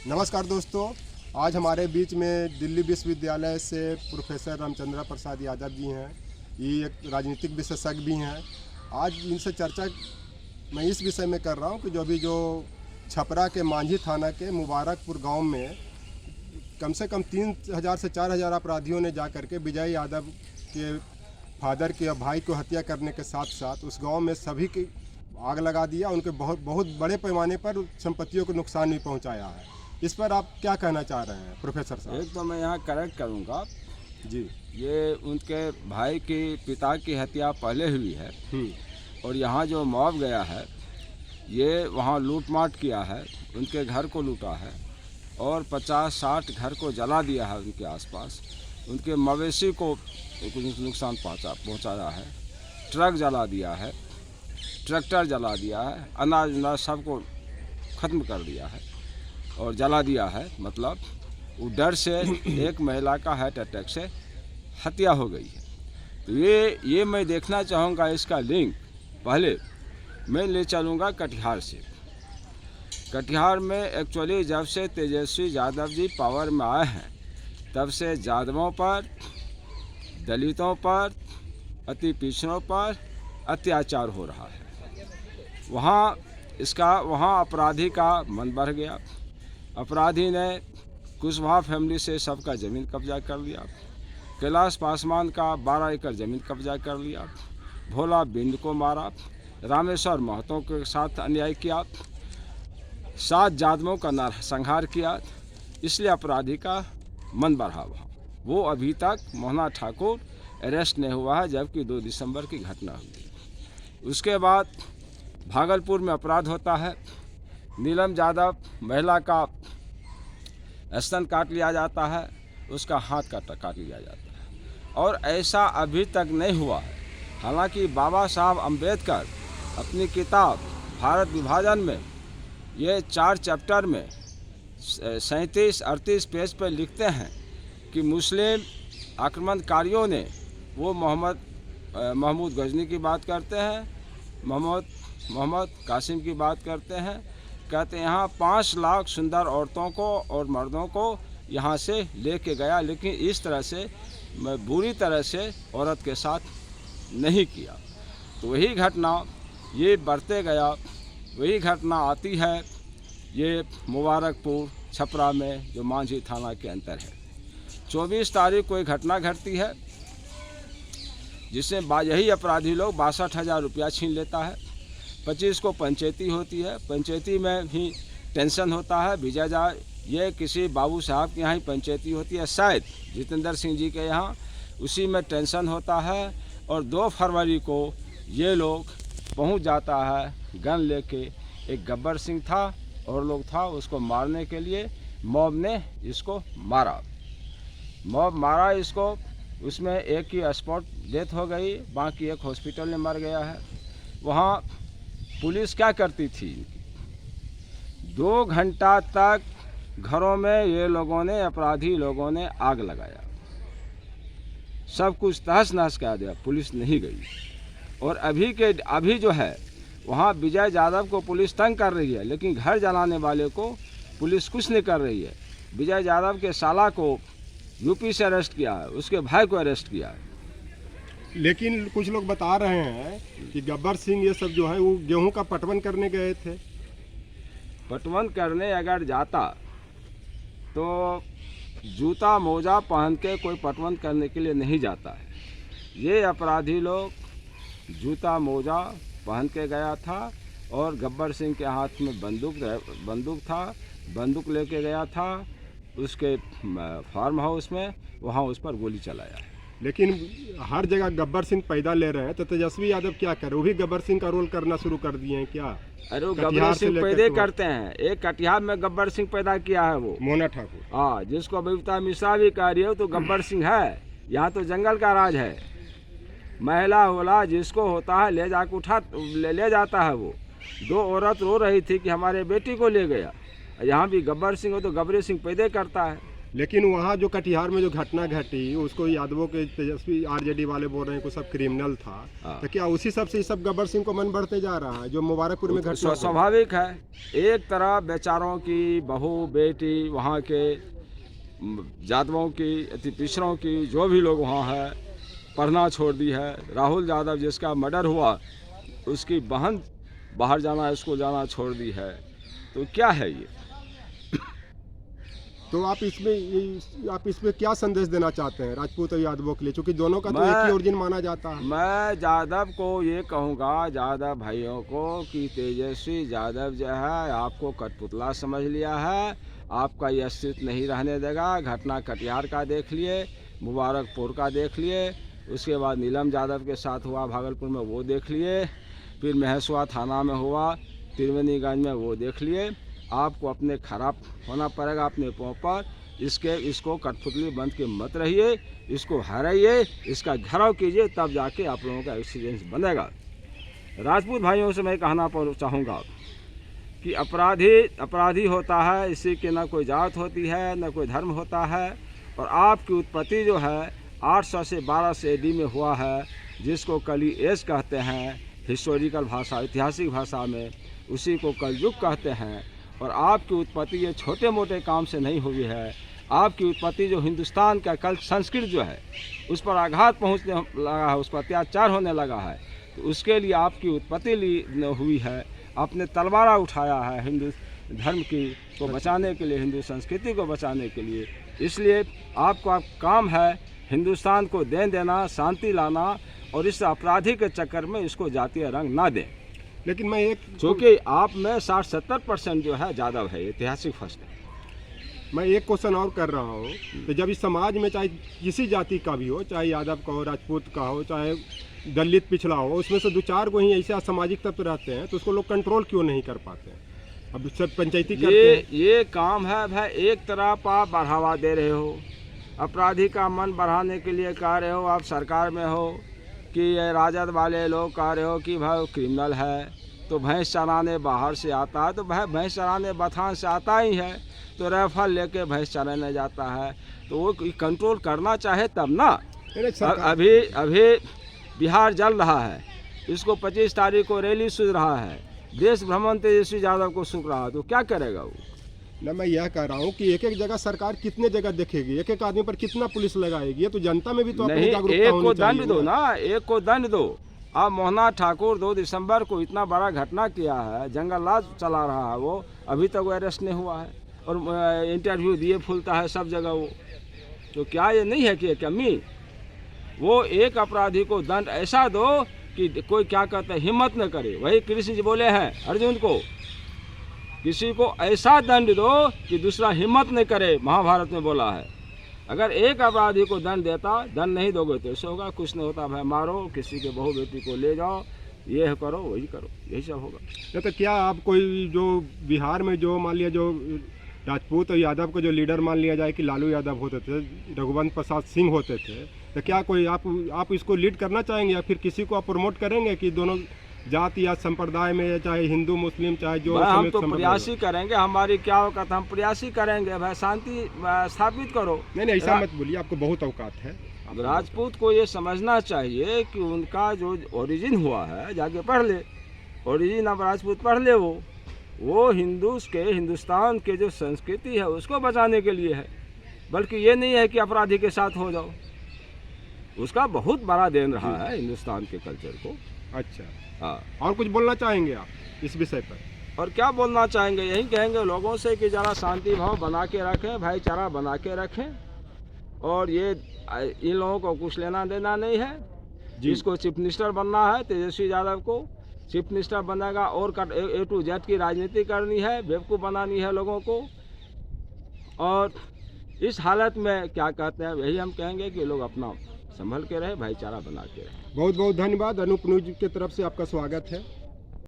नमस्कार दोस्तों, आज हमारे बीच में दिल्ली विश्वविद्यालय से प्रोफेसर रामचंद्र प्रसाद यादव जी हैं। ये एक राजनीतिक विशेषज्ञ भी हैं। आज इनसे चर्चा मैं इस विषय में कर रहा हूँ कि जो छपरा के मांझी थाना के मुबारकपुर गांव में कम से कम 3000 से 4000 अपराधियों ने जाकर के विजय यादव के फादर के भाई को हत्या करने के साथ साथ उस गांव में सभी की आग लगा दिया। उनके बहुत बड़े पैमाने पर संपत्तियों को नुकसान भी पहुंचाया है। इस पर आप क्या कहना चाह रहे हैं प्रोफेसर साहब? एक तो मैं यहाँ करेक्ट करूँगा जी। ये उनके भाई की पिता की हत्या पहले हुई है और यहाँ जो मॉब गया है ये वहाँ लूटमाट किया है, उनके घर को लूटा है और 50-60 घर को जला दिया है। उनके आसपास उनके मवेशी को कुछ नुकसान पहुँचाया है, ट्रक जला दिया है, ट्रैक्टर जला दिया है, अनाज सबको ख़त्म कर दिया है और जला दिया है। मतलब वो डर से एक महिला का हार्ट अटैक से हत्या हो गई है। तो ये मैं देखना चाहूँगा इसका लिंक। पहले मैं ले चलूँगा कटिहार से। कटिहार में एक्चुअली जब से तेजस्वी यादव जी पावर में आए हैं तब से यादवों पर, दलितों पर, अति पिछड़ों पर अत्याचार हो रहा है। वहाँ अपराधी का मन बढ़ गया। अपराधी ने कुशवाहा फैमिली से सबका ज़मीन कब्जा कर लिया। कैलाश पासवान का 12 एकड़ ज़मीन कब्जा कर लिया। भोला बिंद को मारा। रामेश्वर महतो के साथ अन्याय किया। 7 यादवों का नरसंहार किया। इसलिए अपराधी का मन बढ़ा वहाँ। वो अभी तक मोहना ठाकुर अरेस्ट नहीं हुआ है, जबकि 2 दिसंबर की घटना हुई। उसके बाद भागलपुर में अपराध होता है। नीलम यादव महिला का स्तन काट लिया जाता है, उसका हाथ काट लिया जाता है और ऐसा अभी तक नहीं हुआ है। हालांकि बाबा साहब अम्बेडकर अपनी किताब भारत विभाजन में ये 4 चैप्टर में 37-38 पेज पर लिखते हैं कि मुस्लिम आक्रमणकारियों ने वो महमूद गजनी की बात करते हैं, मोहम्मद कासिम की बात करते हैं। कहते हैं यहाँ 5 लाख सुंदर औरतों को और मर्दों को यहाँ से लेके गया, लेकिन इस तरह से बुरी तरह से औरत के साथ नहीं किया। तो वही घटना ये बढ़ते गया। वही घटना आती है ये मुबारकपुर छपरा में जो मांझी थाना के अंदर है। 24 तारीख को एक घटना घटती है जिसमें यही अपराधी लोग 62,000 रुपया छीन लेता है। 25 को पंचायती होती है। पंचायती में भी टेंशन होता है। ये किसी बाबू साहब के यहाँ ही पंचायती होती है, शायद जितेंद्र सिंह जी के यहाँ। उसी में टेंशन होता है और 2 फरवरी को ये लोग पहुँच जाता है गन लेके। एक गब्बर सिंह था और लोग था, उसको मारने के लिए मॉब ने इसको मारा। इसको, उसमें एक की स्पॉट डेथ हो गई, बाकी एक हॉस्पिटल में मर गया है। वहाँ पुलिस क्या करती थी? 2 घंटा तक घरों में ये लोगों ने, अपराधी लोगों ने आग लगाया, सब कुछ तहस नहस कर दिया। पुलिस नहीं गई। और अभी जो है वहाँ विजय यादव को पुलिस तंग कर रही है, लेकिन घर जलाने वाले को पुलिस कुछ नहीं कर रही है। विजय यादव के साला को यूपी से अरेस्ट किया है, उसके भाई को अरेस्ट किया है। लेकिन कुछ लोग बता रहे हैं कि गब्बर सिंह ये सब जो है वो गेहूं का पटवन करने गए थे। पटवन करने अगर जाता तो जूता मोजा पहन के कोई पटवन करने के लिए नहीं जाता है। ये अपराधी लोग जूता मोजा पहन के गया था और गब्बर सिंह के हाथ में बंदूक था। बंदूक लेके गया था उसके फार्म हाउस में, वहाँ उस पर गोली चलाया है। लेकिन हर जगह गब्बर सिंह पैदा ले रहे हैं, तो तेजस्वी यादव क्या करे? वो भी गब्बर सिंह का रोल करना शुरू कर दिए हैं क्या? अरे गब्बर सिंह पैदा करते हैं। एक कटिहार में गब्बर सिंह पैदा किया है, वो मोहना ठाकुर। हाँ, जिसको बबीता मिश्रा भी कह रही हो तो गब्बर सिंह है। यहाँ तो जंगल का राज है। महिला होला जिसको होता है ले जाकर ले जाता है। वो 2 औरत रो रही थी कि हमारे बेटी को ले गया। यहाँ भी गब्बर सिंह हो तो गब्बर सिंह पैदा करता है। लेकिन वहाँ जो कटिहार में जो घटना घटी उसको यादवों के तेजस्वी आरजेडी वाले बोल रहे हैं कि सब क्रिमिनल था। तो क्या उसी सब से सब गब्बर सिंह को मन बढ़ते जा रहा है जो मुबारकपुर में घटना? स्वाभाविक है। एक तरह बेचारों की बहू बेटी वहाँ के यादवों की अति पिछड़ों की जो भी लोग वहाँ है पढ़ना छोड़ दी है। राहुल यादव जिसका मर्डर हुआ उसकी बहन बाहर जाना स्कूल जाना छोड़ दी है। तो क्या है ये? तो आप इसमें क्या संदेश देना चाहते हैं राजपूत और यादवों के लिए, क्योंकि दोनों का तो एक ही ओरिजिन माना जाता है? मैं यादव को ये कहूँगा, यादव भाइयों को, कि तेजस्वी यादव जो है आपको कठपुतला समझ लिया है, आपका ये अस्तित्व नहीं रहने देगा। घटना कटिहार का देख लिए, मुबारकपुर का देख लिए, उसके बाद नीलम यादव के साथ हुआ भागलपुर में वो देख लिए, फिर महेशवा थाना में हुआ त्रिवेणीगंज में वो देख लिए। आपको अपने खराब होना पड़ेगा अपने पाँव पर। इसको कठपुतली बंद के मत रहिए, इसको हराइए, इसका घेराव कीजिए, तब जाके आप लोगों का एक्सपीरियंस बनेगा। राजपूत भाइयों से मैं कहना चाहूँगा कि अपराधी होता है, इसी की न कोई जात होती है न कोई धर्म होता है। और आपकी उत्पत्ति जो है 800 से 1200 AD में हुआ है, जिसको कली एज कहते हैं हिस्टोरिकल भाषा, ऐतिहासिक भाषा में, उसी को कलयुग कहते हैं। और आपकी उत्पत्ति ये छोटे मोटे काम से नहीं हुई है। आपकी उत्पत्ति जो हिंदुस्तान का कल संस्कृति जो है उस पर आघात पहुंचने लगा है, उस पर अत्याचार होने लगा है, तो उसके लिए आपकी उत्पत्ति हुई है। आपने तलवारा उठाया है हिंदू धर्म को बचाने के लिए, हिंदू संस्कृति को बचाने के लिए। इसलिए आपका काम है हिंदुस्तान को देना, शांति लाना, और इस अपराधी के चक्कर में इसको जातीय रंग ना दें। लेकिन मैं क्योंकि आप में 60-70% जो है यादव है, ऐतिहासिक फर्स्ट है। मैं एक क्वेश्चन और कर रहा हूँ, तो जब इस समाज में चाहे किसी जाति का भी हो, चाहे यादव का हो, राजपूत का हो, चाहे दलित पिछड़ा हो, उसमें से 2-4 को ही ऐसे असामाजिक तत्व रहते हैं, तो उसको लोग कंट्रोल क्यों नहीं कर पाते हैं? अब सब पंचायती करते हैं। ये काम है भाई, एक तरफ आप बढ़ावा दे रहे हो, अपराधी का मन बढ़ाने के लिए कह रहे हो। आप सरकार में हो कि ये राजद वाले लोग कह रहे हो कि भाई क्रिमिनल है, तो भैंस चराने बाहर से आता है, तो भाई भैंस चराने बथान से आता ही है, तो राइफल लेके भैंस चराने जाता है, तो वो कंट्रोल करना चाहे तब ना। अभी बिहार जल रहा है, इसको 25 तारीख को रैली सूझ रहा है, देश भ्रमण तेजस्वी यादव को सूझ रहा है, तो क्या करेगा वो? ना मैं यह कह रहा हूँ कि एक जगह सरकार कितने जगह देखेगी, एक आदमी पर कितना पुलिस लगाएगी, ये तो जनता में भी तो अपनी जागरूकता होनी चाहिए। एक को दंड दो ना, एक को दंड दो। अब मोहना ठाकुर 2 दिसंबर को इतना बड़ा घटना किया है, जंगल राज चला रहा है, वो अभी तक वो अरेस्ट नहीं हुआ है, और इंटरव्यू दिए फूलता है सब जगह वो। तो क्या ये नहीं है कि कमी? वो एक अपराधी को दंड ऐसा दो कि कोई क्या कहते हैं हिम्मत न करे। वही कृष्ण जी बोले हैं अर्जुन को, किसी को ऐसा दंड दो कि दूसरा हिम्मत नहीं करे, महाभारत में बोला है। अगर एक अपराधी को दंड दंड नहीं दोगे तो ऐसे होगा, कुछ नहीं होता भाई, मारो किसी के बहू बेटी को ले जाओ, ये करो वही करो, यही सब होगा। तो क्या आप कोई जो बिहार में जो मान लिया जो राजपूत और यादव को जो लीडर मान लिया जाए कि लालू यादव होते थे, रघुवंश प्रसाद सिंह होते थे, तो क्या कोई आप इसको लीड करना चाहेंगे या फिर किसी को आप प्रमोट करेंगे कि दोनों जाति या संप्रदाय में, चाहे हिंदू मुस्लिम चाहे जो, हम तो प्रयास ही करेंगे। हमारी क्या औकात, हम प्रयास ही करेंगे भाई, शांति स्थापित करो। नहीं ऐसा मत बोलिए, आपको बहुत औकात है। राजपूत को ये समझना चाहिए कि उनका जो ओरिजिन हुआ है, जाके पढ़ ले ओरिजिन, अब राजपूत पढ़ ले। वो हिंदुस्तान के जो संस्कृति है उसको बचाने के लिए है, बल्कि ये नहीं है कि अपराधी के साथ हो जाओ। उसका बहुत बड़ा देन रहा है हिंदुस्तान के कल्चर को। अच्छा, हाँ। और कुछ बोलना चाहेंगे आप इस विषय पर? और क्या बोलना चाहेंगे, यही कहेंगे लोगों से कि ज़रा शांति भाव बना के रखें, भाईचारा बना के रखें, और ये इन लोगों को कुछ लेना देना नहीं है। जिसको चीफ मिनिस्टर बनना है, तेजस्वी यादव को चीफ मिनिस्टर बनेगा, और A to Z की राजनीति करनी है, बेवकूफ़ बनानी है लोगों को। और इस हालत में क्या कहते हैं, वही हम कहेंगे कि लोग अपना संभल के रहे, भाईचारा बना के रहे। बहुत बहुत धन्यवाद। अनूप न्यूज की तरफ से आपका स्वागत है।